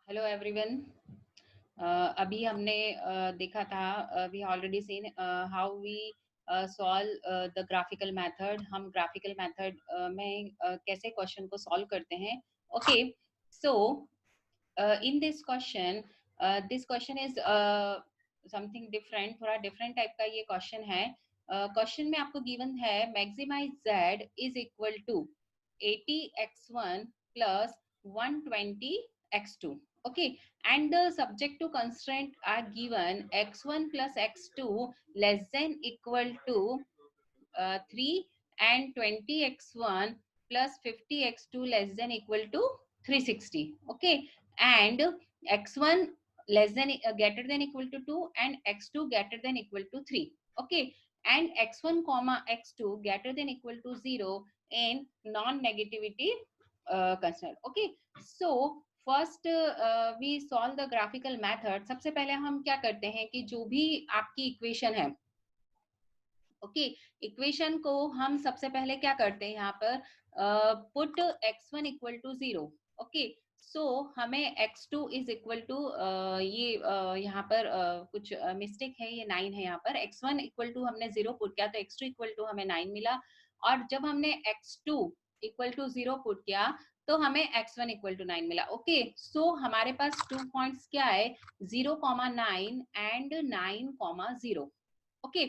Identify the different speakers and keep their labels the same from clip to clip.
Speaker 1: Hello everyone. अभी हमने देखा था, we already seen how we solve the graphical method. हम ग्राफिकल मेथड में कैसे क्वेश्चन को सॉल्व करते हैं। Okay, so in this question is something different, थोड़ा डिफरेंट टाइप का ये क्वेश्चन है। क्वेश्चन में आपको गिवन है maximize z is equal to 80x1 plus 120x2. Okay, and the subject to constraint are given x1 plus x2 less than equal to 3 and 20x1 plus 50x2 less than equal to 360. Okay, and x1 less than greater than equal to 2 and x2 greater than equal to 3. Okay, and x1 comma x2 greater than equal to 0 in non-negativity constraint. Okay, so first we solve the graphical method. सबसे पहले हम क्या करते हैं कि जो भी आपकी इक्वेशन है, ओके, इक्वेशन को हम सबसे पहले क्या करते हैं, यहाँ पर put x1 equal to 0। Okay, so हमें x2 इज इक्वल टू ये यहाँ पर कुछ मिस्टेक है, ये 9 है। यहाँ पर x1 इक्वल टू हमने 0 पुट किया तो x2 इक्वल टू हमें 9 मिला, और जब हमने x2 इक्वल टू 0 पुट किया तो हमें x1 इक्वल टू 9 मिला। ओके, सो हमारे पास 2 पॉइंट्स क्या है, 0,9 एंड 9,0। ओके,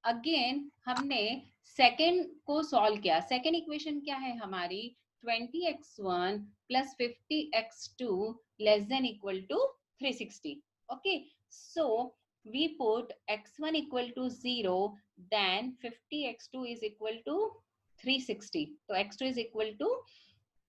Speaker 1: अगेन हमने सेकेंड को सॉल्व किया। सेकेंड इक्वेशन क्या है हमारी, 20x1 plus 50x2 less than equal to 360। Okay, so we put x1 equal to 0, then 50x2 is equal to 360, so x2 is equal to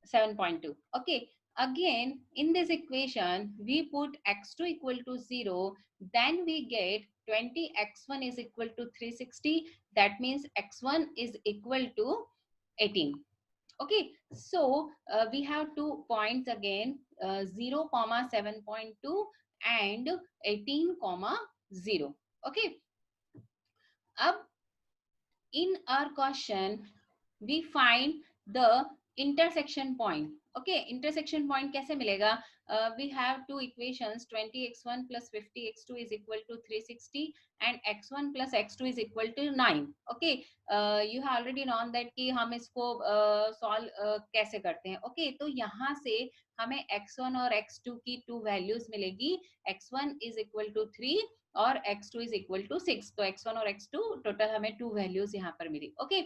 Speaker 1: 7.2. Okay, again in this equation we put x2 equal to 0, then we get 20x1 is equal to 360, that means x1 is equal to 18. Okay, so we have 2 points again, 0 comma 7.2 and 18 comma 0. Okay, अब in our question we find the intersection point. Okay, intersection point कैसे मिलेगा, we have two equations, 20x1 plus 50x2 is equal to 360 and x1 plus x2 is equal to 9. Okay, you have already known that कि हम इसको solve कैसे करते हैं. Okay, तो यहाँ से हमें x1 और x2 की 2 values मिलेगी, x1 is equal to 3 और x2 is equal to 6. तो x1 और x2 टोटल हमें 2 values यहाँ पर मिली. ओके,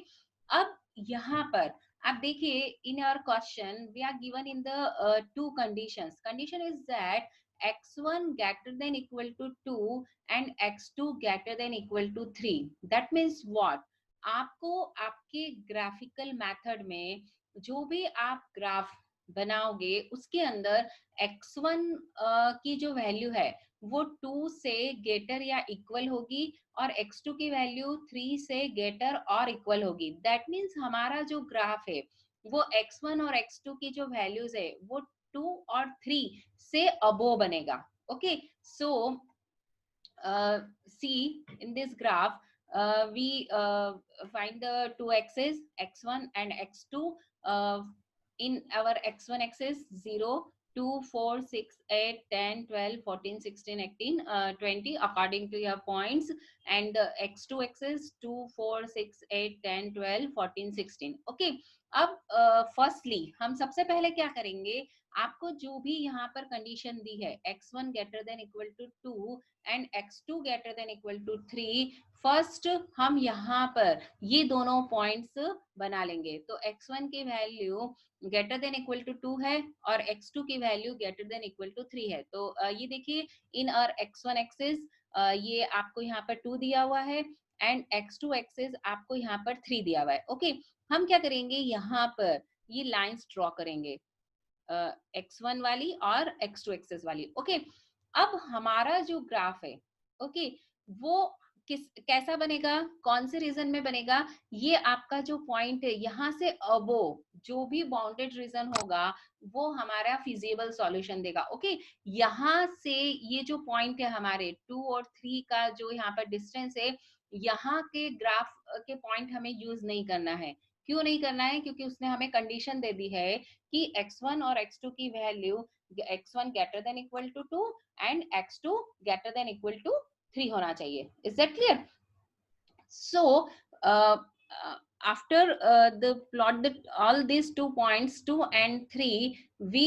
Speaker 1: अब यहाँ पर आप देखिए, in our question we are given in the 2 conditions. Condition is that x1 greater than equal to 2 and x2 greater than equal to 3. that means what, आपको आपके ग्राफिकल मेथड में जो भी आप ग्राफ बनाओगे उसके अंदर x1 की जो वैल्यू है वो 2 से ग्रेटर या इक्वल होगी और x2 की वैल्यू 3 से ग्रेटर और इक्वल होगी. दैट मीन्स हमारा जो ग्राफ है वो x1 और x2 की जो वैल्यूज है वो 2 और 3 से अबो बनेगा. Okay, so see in this graph we find the two axes x1 and x2. In our x1 axis 0, 2, 4, 6, 8, 10, 12, 14, 16, 18, 20 according to your points, and the x2 axis 2, 4, 6, 8, 10, 12, 14, 16. Okay, अब फर्स्टली हम सबसे पहले क्या करेंगे, आपको जो भी यहाँ पर कंडीशन दी है x1 greater than equal to 2 and x2 greater than equal to 3, first हम यहाँ पर ये दोनों पॉइंट्स बना लेंगे. तो x1 की value greater than equal to 2 है और x2 की value greater than equal to 3 है. तो ये देखिए इन और x1 एक्सिस ये आपको यहाँ पर 2 दिया हुआ है एंड x2 एक्सिस आपको यहाँ पर 3 दिया हुआ है. ओके, हम क्या करेंगे, यहाँ पर ये लाइंस ड्रॉ करेंगे, x1 वाली और x2 एक्सिस वाली. ओके, अब हमारा जो ग्राफ है, ओके, वो कैसा बनेगा, कौन से रीजन में बनेगा, ये आपका जो पॉइंट है यहाँ से अबो जो भी बाउंडेड रीजन होगा वो हमारा फिजिबल सॉल्यूशन देगा. ओके, यहाँ से ये जो पॉइंट है हमारे 2 और 3 का जो यहाँ पर डिस्टेंस है, यहाँ के ग्राफ के पॉइंट हमें यूज नहीं करना है क्यों नहीं करना है? क्योंकि उसने हमें कंडीशन दे दी है कि x1 और x2 की value x1 greater than equal to 2 and x2 greater than equal to 3 होना चाहिए. Is that clear? So after the plot the all these 2 points 2 and 3, we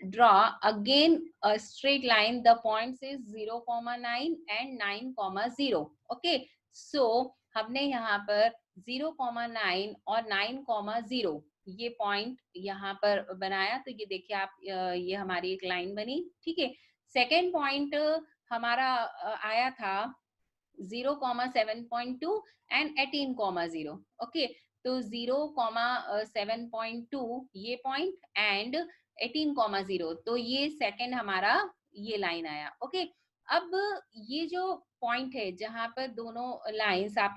Speaker 1: draw again a straight line. The points is 0, 9 and 9, 0. Okay, so हमने यहाँ पर 0, 9 और 9, 0 ये point यहाँ पर बनाया. तो ये देखिए आप, ये हमारी एक लाइन बनी. ठीक है. सेकेंड पॉइंट हमारा आया था 0,7.2 एंड 18,0. ओके, तो 0,7.2 ये पॉइंट एंड 18,0, तो ये सेकंड हमारा ये लाइन आया. ओके, अब ये जो पॉइंट है जहां पर दोनों लाइंस आप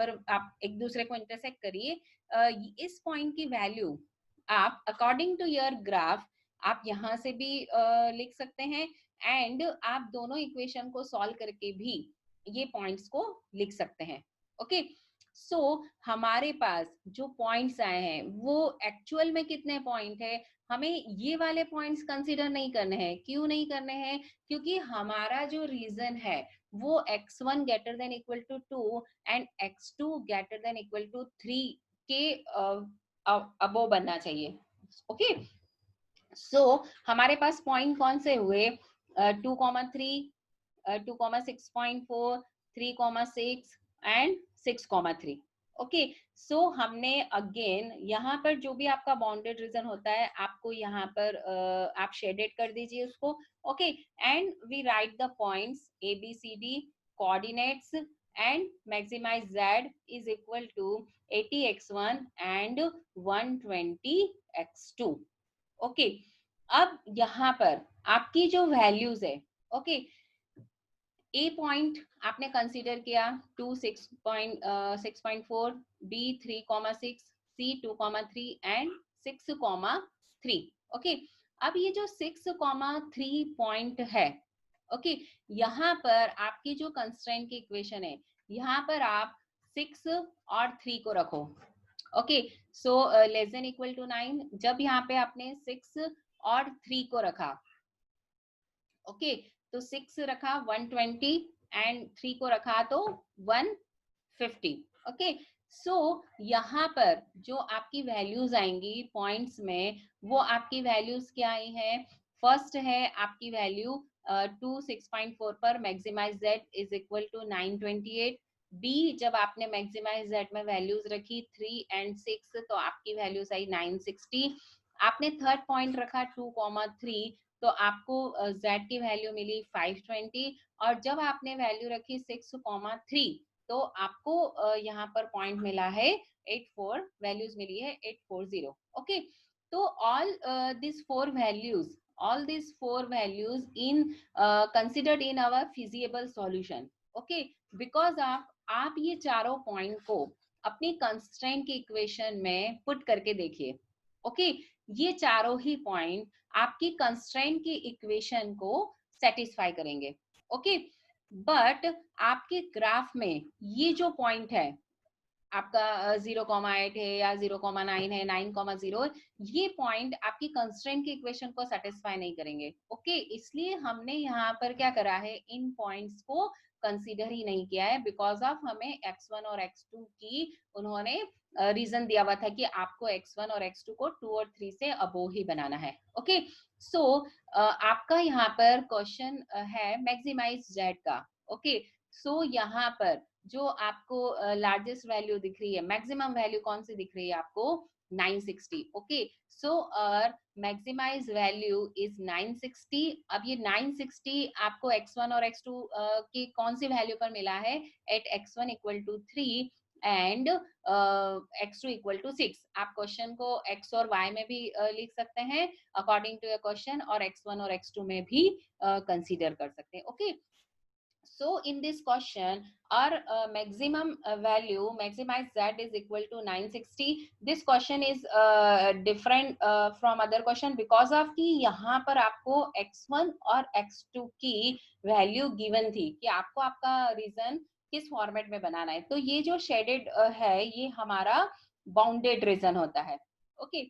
Speaker 1: एक दूसरे को इंटरसेक्ट करिए, इस पॉइंट की वैल्यू आप अकॉर्डिंग टू योर ग्राफ आप यहां से भी लिख सकते हैं एंड आप दोनों इक्वेशन को सॉल्व करके भी ये पॉइंट्स को लिख सकते हैं. ओके, सो हमारे पास जो पॉइंट्स आए हैं वो एक्चुअल में कितने पॉइंट है, हमें ये वाले पॉइंट्स कंसीडर नहीं करने हैं. क्यों नहीं करने हैं? क्योंकि हमारा जो रीजन है वो x1 greater than equal to 2 and x2 greater than equal to 3 के अबो बनना चाहिए. ओके, सो हमारे पास पॉइंट कौन से हुए? 2,3, 2,6.4, 3,6 एंड 6,3. ओके, सो हमने अगेन यहाँ पर जो भी आपका बाउंडेड रीजन होता है आपको यहाँ पर आप शेडेड कर दीजिए उसको. Okay, and we write the points A B C D coordinates and maximize z is equal to 80x1 and 120x2. Okay, अब यहाँ पर आपकी जो वैल्यूज है, ओके, ए पॉइंट आपने कंसीडर किया 2, 6.4, बी 3,6, सी 2,3 एंड 6,3. ओके, अब ये जो 6,3 पॉइंट है, ओके, यहाँ पर आपकी जो कंस्ट्रेंट की इक्वेशन है यहाँ पर आप 6 और 3 को रखो. Okay, so less than equal to 9. जब यहाँ पे आपने 6 और 3 को रखा, ओके, तो 6 रखा 120 एंड 3 को रखा तो 150. ओके, सो यहाँ पर जो आपकी वैल्यूज आएंगी पॉइंट्स में वो आपकी वैल्यूज क्या आई है? फर्स्ट है आपकी वैल्यू 2, 6.4 पर maximize z is equal to 928. B जब आपने मैक्सिमाइज z में वैल्यूज रखी 3 एंड 6 तो आपकी वैल्यूज आई 960. आपने थर्ड पॉइंट रखा 2,3 तो आपको z की वैल्यू मिली 520 और जब आपने वैल्यू रखी 6,3 तो आपको यहाँ पर पॉइंट मिला है 84, वैल्यूज मिली है 840. ओके, तो all this four values in considered in our feasible solution. Okay, because आप ये चारों पॉइंट को अपनी कंस्ट्रेंट की इक्वेशन में पुट करके देखिए. ओके, ये चारों ही पॉइंट आपकी कंस्ट्रेंट की इक्वेशन को सेटिस्फाई करेंगे. ओके, बट आपके ग्राफ में ये जो पॉइंट है आपका 0,8 है या 0,9 है, 9,0, ये पॉइंट आपकी कंस्ट्रेंट की इक्वेशन को सेटिस्फाई नहीं करेंगे. ओके, इसलिए हमने यहाँ पर क्या करा है, इन पॉइंट्स को कंसीडर ही नहीं किया है बिकॉज ऑफ हमें x1 और x2 की उन्होंने रीजन दिया हुआ था कि आपको x1 और x2 को 2 और 3 से अबो ही बनाना है. ओके, सो आपका यहाँ पर क्वेश्चन है मैक्सिमाइज z का. ओके, सो यहाँ पर जो आपको लार्जेस्ट वैल्यू दिख रही है, मैक्सिमम वैल्यू कौन सी दिख रही है आपको? 960. Okay, so maximize value is 960. अब ये 960 आपको x1 और x2 की कौन सी वैल्यू पर मिला है? At x1 equal to 3 and x2 equal to 6. आप क्वेश्चन को x और y में भी लिख सकते हैं अकॉर्डिंग टू योर क्वेश्चन और x1 और x2 में भी कंसीडर कर सकते हैं. Okay, so in this question our maximum value maximized z is equal to 960. This question is different from other question because of कि यहाँ पर आपको x1 और x2 की वैल्यू गिवन थी कि आपको आपका रीजन किस फॉर्मेट में बनाना है. तो ये जो शेडेड है ये हमारा बाउंडेड रीजन होता है। ओके,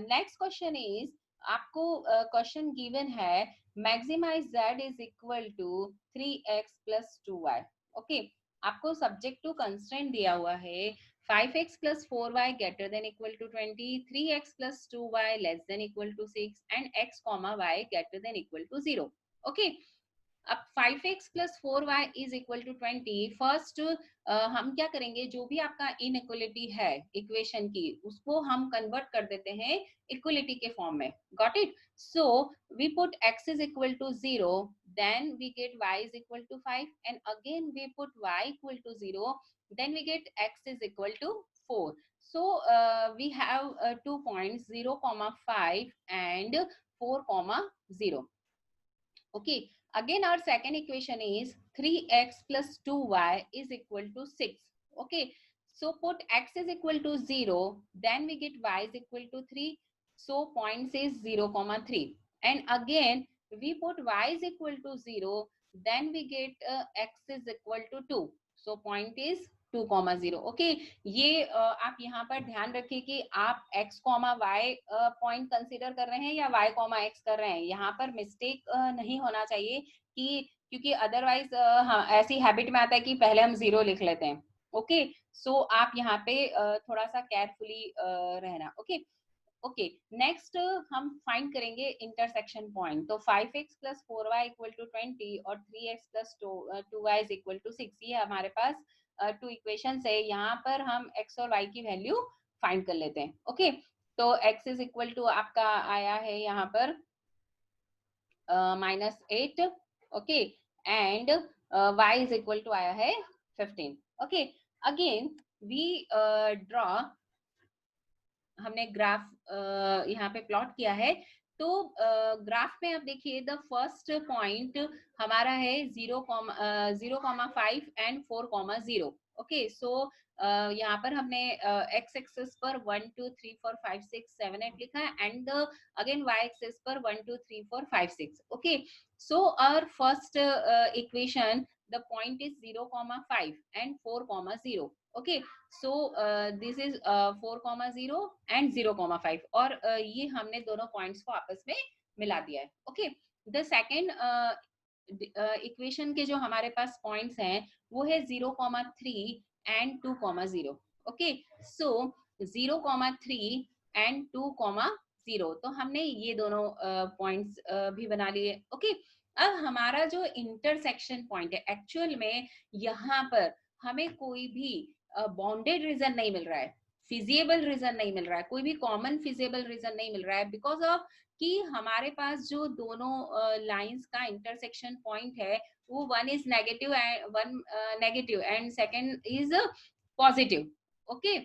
Speaker 1: नेक्स्ट क्वेश्चन इज, आपको क्वेश्चन गिवन है maximize z is equal to 3x plus 2y। Okay, आपको सब्जेक्ट टू कंस्ट्रेंट दिया हुआ है 5x plus 4y greater than equal to 20, 3x plus 2y less than equal to 6 and x comma y greater than equal to 0। Okay, अब 5x plus 4y is equal to 20, first हम क्या करेंगे, जो भी आपका इनइक्वलिटी है equation की, उसको हम कन्वर्ट कर देते हैं इक्वलिटी के फॉर्म में। Got it? So we put x is equal to 0, then we get y is equal to 5 and again we put y equal to 0, then we get x is equal to 4। So we have 2 points 0 comma 5 and 4 comma 0। Okay, again our second equation is 3x plus 2y is equal to 6। Okay, so put x is equal to 0, then we get y is equal to 3, so point is 0 comma 3 and again we put y is equal to 0, then we get x is equal to 2, so point is 2,0। Okay, ये आप यहाँ पर ध्यान रखिए कि आप x, y point consider कर रहे हैं या y, x कर रहे हैं। यहाँ पर मिस्टेक नहीं होना चाहिए कि, क्योंकि अदरवाइज हाँ, ऐसी हैबिट में आता है कि पहले हम 0 लिख लेते हैं। ओके, सो आप यहाँ पे थोड़ा सा केयरफुली रहना। ओके ओके, नेक्स्ट हम फाइंड करेंगे इंटरसेक्शन पॉइंट। तो 5x plus 4y equal to 20 और 3x plus 2y is equal to 6, ये हमारे पास टू इक्वेशन है। यहाँ पर हम x और y की वैल्यू फाइंड कर लेते हैं। ओके, तो x इज इक्वल टू आपका आया है यहाँ पर -8। Okay, and y is equal to आया है 15। ओके, अगेन वी ड्रॉ, हमने ग्राफ यहाँ पे प्लॉट किया है। तो ग्राफ में आप देखिए द फर्स्ट पॉइंट हमारा है 0,5 एंड 4,0। ओके, सो यहाँ पर हमने x एक्सिस पर 1 2 3 4 5 6 7 8 लिखा है एंड अगेन y एक्सिस पर 1 2 3 4 5 6। Okay, so our first equation the point is 0,5 and 4,0। Okay, so this is 4,0 and 0,5 और ये हमने दोनों पॉइंट्स को आपस में मिला दिया है। ओके, द सेकेंड इक्वेशन के जो हमारे पास पॉइंट्स हैं वो है 0,3 एंड 2,0। ओके, सो 0,3 एंड 2,0, तो हमने ये दोनों पॉइंट्स भी बना लिए। ओके, अब हमारा जो इंटरसेक्शन पॉइंट है, एक्चुअल में यहाँ पर हमें कोई भी बाउंडेड रीजन नहीं मिल रहा है, फिजिएबल रीजन नहीं मिल रहा है, कोई भी कॉमन फिजिएबल रीजन नहीं मिल रहा है, बिकॉज ऑफ कि हमारे पास जो दोनों लाइंस का इंटरसेक्शन पॉइंट है वो one is negative and second is positive. Okay,